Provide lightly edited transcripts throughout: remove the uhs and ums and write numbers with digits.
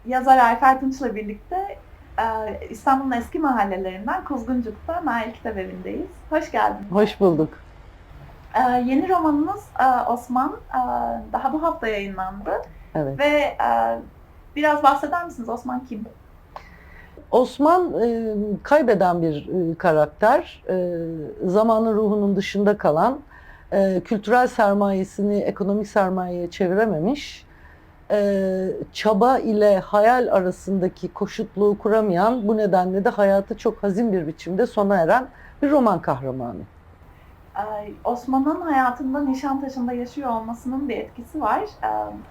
Yazar Ayfer Tunç'la birlikte İstanbul'un eski mahallelerinden Kuzguncuk'ta Nail Kitabevi'ndeyiz. Hoş geldiniz. Hoş bulduk. Yeni romanınız Osman daha bu hafta yayınlandı Evet. ve biraz bahseder misiniz? Osman kim? Osman kaybeden bir karakter. Zamanın ruhunun dışında kalan, kültürel sermayesini ekonomik sermayeye çevirememiş, çaba ile hayal arasındaki koşutluğu kuramayan, bu nedenle de hayatı çok hazin bir biçimde sona eren bir roman kahramanı. Osman'ın hayatında Nişantaşı'nda yaşıyor olmasının bir etkisi var.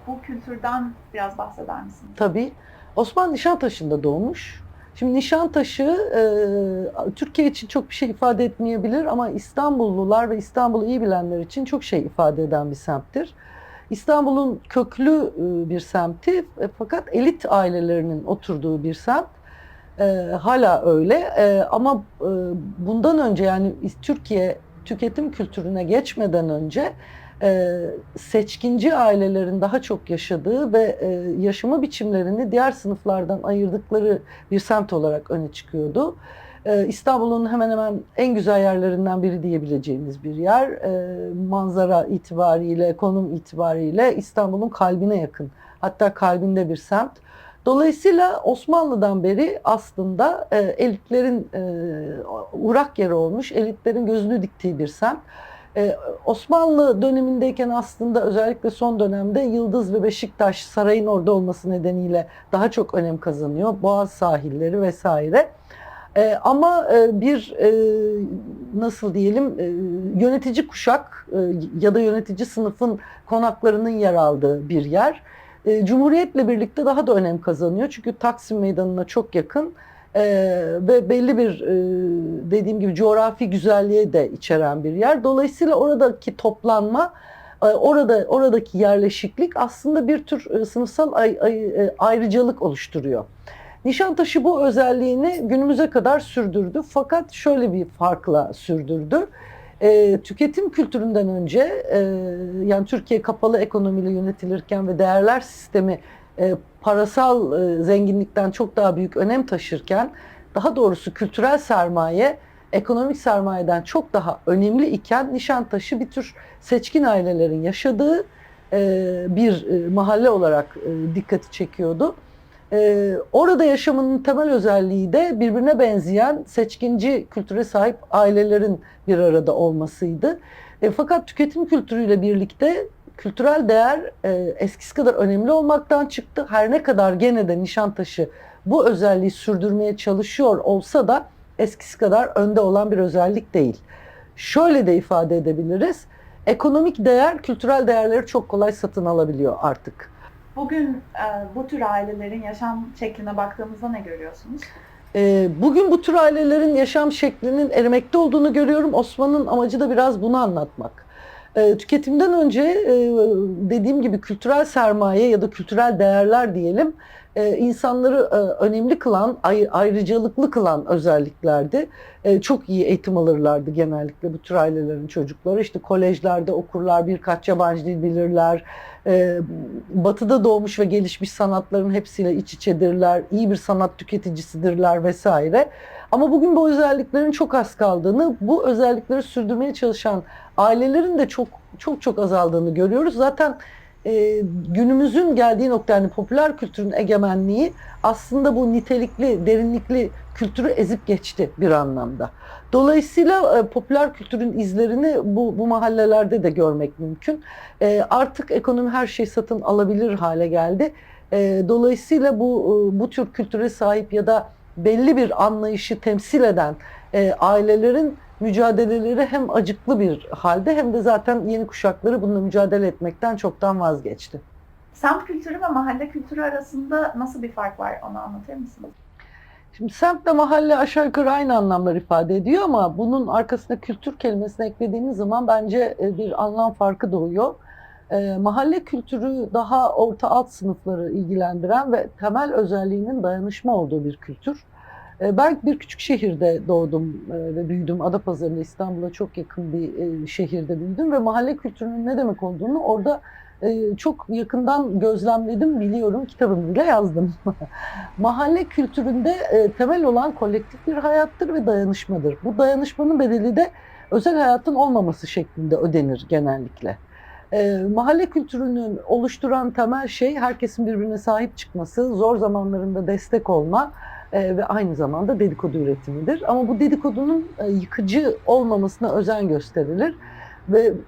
Bu kültürden biraz bahseder misiniz? Tabii. Osman Nişantaşı'nda doğmuş. Şimdi Nişantaşı Türkiye için çok bir şey ifade etmeyebilir ama İstanbullular ve İstanbul'u iyi bilenler için çok şey ifade eden bir semttir. İstanbul'un köklü bir semti fakat elit ailelerinin oturduğu bir semt. Hala öyle. Ama bundan önce, yani Türkiye tüketim kültürüne geçmeden önce seçkinci ailelerin daha çok yaşadığı ve yaşama biçimlerini diğer sınıflardan ayırdıkları bir semt olarak öne çıkıyordu. İstanbul'un hemen hemen en güzel yerlerinden biri diyebileceğimiz bir yer. Manzara itibariyle, konum itibariyle İstanbul'un kalbine yakın. Hatta kalbinde bir semt. Dolayısıyla Osmanlı'dan beri aslında elitlerin uğrak yeri olmuş, elitlerin gözünü diktiği bir semt. Osmanlı dönemindeyken aslında özellikle son dönemde Yıldız ve Beşiktaş sarayın orada olması nedeniyle daha çok önem kazanıyor. Boğaz sahilleri vesaire. Ama bir nasıl diyelim, yönetici kuşak ya da yönetici sınıfın konaklarının yer aldığı bir yer. Cumhuriyetle birlikte daha da önem kazanıyor. Çünkü Taksim Meydanı'na çok yakın ve belli bir dediğim gibi coğrafi güzelliğe de içeren bir yer. Dolayısıyla oradaki toplanma, oradaki yerleşiklik aslında bir tür sınıfsal ayrıcalık oluşturuyor. Nişantaşı bu özelliğini günümüze kadar sürdürdü. Fakat şöyle bir farkla sürdürdü. Tüketim kültüründen önce, yani Türkiye kapalı ekonomiyle yönetilirken ve değerler sistemi parasal zenginlikten çok daha büyük önem taşırken, daha doğrusu kültürel sermaye ekonomik sermayeden çok daha önemli iken, Nişantaşı bir tür seçkin ailelerin yaşadığı bir mahalle olarak dikkati çekiyordu. Orada yaşamının temel özelliği de birbirine benzeyen seçkinci kültüre sahip ailelerin bir arada olmasıydı. Fakat tüketim kültürüyle birlikte kültürel değer eskisi kadar önemli olmaktan çıktı. Her ne kadar gene de Nişantaşı bu özelliği sürdürmeye çalışıyor olsa da eskisi kadar önde olan bir özellik değil. Şöyle de ifade edebiliriz. Ekonomik değer kültürel değerleri çok kolay satın alabiliyor artık. Bugün bu tür ailelerin yaşam şekline baktığımızda ne görüyorsunuz? Bugün bu tür ailelerin yaşam şeklinin erimekte olduğunu görüyorum. Osman'ın amacı da biraz bunu anlatmak. Tüketimden önce dediğim gibi kültürel sermaye ya da kültürel değerler diyelim, insanları önemli kılan, ayrıcalıklı kılan özelliklerdi. Çok iyi eğitim alırlardı genellikle bu tür ailelerin çocukları. İşte kolejlerde okurlar, birkaç yabancı dil bilirler. Batı'da doğmuş ve gelişmiş sanatların hepsiyle iç içedirler. İyi bir sanat tüketicisidirler vesaire. Ama bugün bu özelliklerin çok az kaldığını, bu özellikleri sürdürmeye çalışan ailelerin de çok azaldığını görüyoruz. Zaten günümüzün geldiği nokta, yani popüler kültürün egemenliği aslında bu nitelikli, derinlikli kültürü ezip geçti bir anlamda. Dolayısıyla popüler kültürün izlerini bu mahallelerde de görmek mümkün. Artık ekonomi her şeyi satın alabilir hale geldi. Dolayısıyla bu tür kültüre sahip ya da belli bir anlayışı temsil eden ailelerin mücadeleleri hem acıklı bir halde hem de zaten yeni kuşakları bununla mücadele etmekten çoktan vazgeçti. Semt kültürü ve mahalle kültürü arasında nasıl bir fark var, onu anlatır mısınız? Şimdi semtle mahalle aşağı yukarı aynı anlamlar ifade ediyor ama bunun arkasına kültür kelimesini eklediğimiz zaman bence bir anlam farkı doğuyor. Mahalle kültürü daha orta alt sınıfları ilgilendiren ve temel özelliğinin dayanışma olduğu bir kültür. Ben bir küçük şehirde doğdum ve büyüdüm. Adapazarı'nda, İstanbul'a çok yakın bir şehirde büyüdüm ve mahalle kültürünün ne demek olduğunu orada çok yakından gözlemledim, biliyorum, kitabını bile yazdım. Mahalle kültüründe temel olan kolektif bir hayattır ve dayanışmadır. Bu dayanışmanın bedeli de özel hayatın olmaması şeklinde ödenir genellikle. Mahalle kültürünün oluşturan temel şey herkesin birbirine sahip çıkması, zor zamanlarında destek olma ve aynı zamanda dedikodu üretimidir. Ama bu dedikodunun yıkıcı olmamasına özen gösterilir.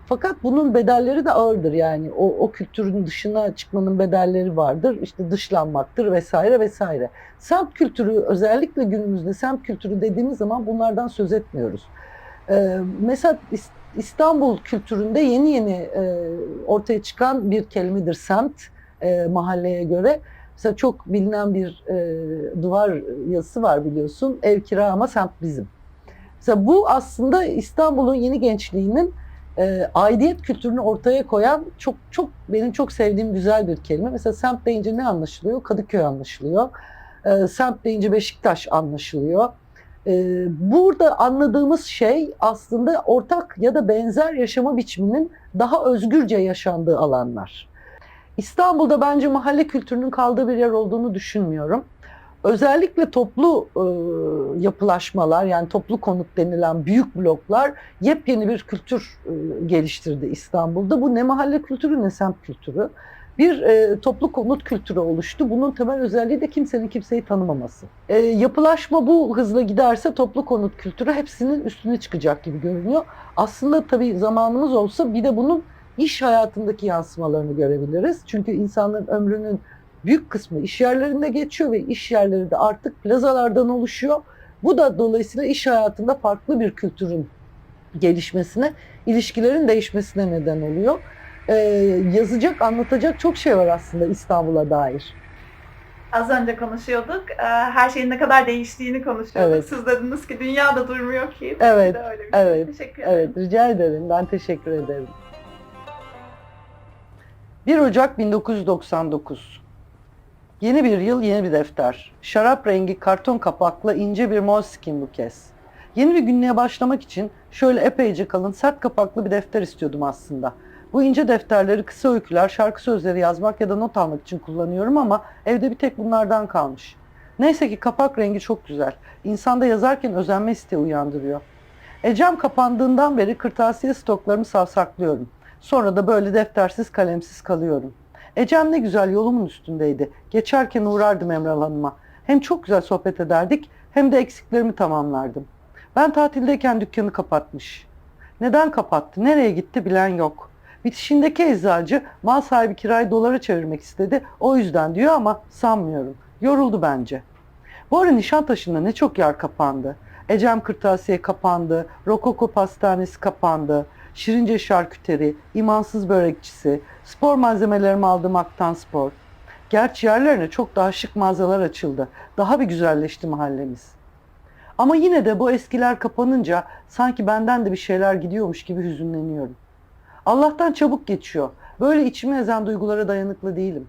Fakat bunun bedelleri de ağırdır, yani o kültürün dışına çıkmanın bedelleri vardır. İşte dışlanmaktır vesaire vesaire. Semt kültürü, özellikle günümüzde semt kültürü dediğimiz zaman bunlardan söz etmiyoruz. Mesela İstanbul kültüründe yeni yeni ortaya çıkan bir kelimedir semt, mahalleye göre. Mesela çok bilinen bir duvar yazısı var, biliyorsun. Ev kira ama semt bizim. Mesela bu aslında İstanbul'un yeni gençliğinin aidiyet kültürünü ortaya koyan çok benim çok sevdiğim güzel bir kelime. Mesela semt deyince ne anlaşılıyor? Kadıköy anlaşılıyor. Semt deyince Beşiktaş anlaşılıyor. Burada anladığımız şey aslında ortak ya da benzer yaşama biçiminin daha özgürce yaşandığı alanlar. İstanbul'da bence mahalle kültürünün kaldığı bir yer olduğunu düşünmüyorum. Özellikle toplu yapılaşmalar, yani toplu konut denilen büyük bloklar yepyeni bir kültür geliştirdi İstanbul'da. Bu ne mahalle kültürü ne semt kültürü. Bir toplu konut kültürü oluştu. Bunun temel özelliği de kimsenin kimseyi tanımaması. Yapılaşma bu hızla giderse toplu konut kültürü hepsinin üstüne çıkacak gibi görünüyor. Aslında tabii zamanımız olsa bir de bunun iş hayatındaki yansımalarını görebiliriz. Çünkü insanların ömrünün büyük kısmı iş yerlerinde geçiyor ve iş yerleri de artık plazalardan oluşuyor. Bu da dolayısıyla iş hayatında farklı bir kültürün gelişmesine, ilişkilerin değişmesine neden oluyor. Yazacak, anlatacak çok şey var aslında İstanbul'a dair. Az önce konuşuyorduk. Her şeyin ne kadar değiştiğini konuşuyorduk. Evet. Siz dediniz ki dünya da durmuyor ki. Evet, Bir de öyle bir evet, Teşekkür ederim. evet, rica ederim. Ben teşekkür ederim. 1 Ocak 1999. Yeni bir yıl, yeni bir defter. Şarap rengi karton kapaklı ince bir moleskin bu kez. Yeni bir günlüğe başlamak için şöyle epeyce kalın, sert kapaklı bir defter istiyordum aslında. Bu ince defterleri kısa öyküler, şarkı sözleri yazmak ya da not almak için kullanıyorum ama evde bir tek bunlardan kalmış. Neyse ki kapak rengi çok güzel. İnsanda yazarken özenme isteği uyandırıyor. Ecem kapandığından beri kırtasiye stoklarımı savsaklıyorum. Sonra da böyle deftersiz kalemsiz kalıyorum. Ecem ne güzel yolumun üstündeydi. Geçerken uğrardım Emral Hanım'a. Hem çok güzel sohbet ederdik hem de eksiklerimi tamamlardım. Ben tatildeyken dükkanı kapatmış. Neden kapattı, nereye gitti bilen yok. Bitişindeki eczacı mal sahibi kirayı dolara çevirmek istedi. O yüzden diyor ama sanmıyorum. Yoruldu bence. Bu ara Nişantaşı'nda ne çok yer kapandı. Ecem Kırtasiye kapandı, Rokoko Pastanesi kapandı, Şirince Şarküteri, İmansız Börekçisi, spor malzemelerimi aldığım Aktan Spor. Gerçi yerlerine çok daha şık mağazalar açıldı. Daha bir güzelleşti mahallemiz. Ama yine de bu eskiler kapanınca sanki benden de bir şeyler gidiyormuş gibi hüzünleniyorum. Allah'tan çabuk geçiyor. Böyle içimi ezen duygulara dayanıklı değilim.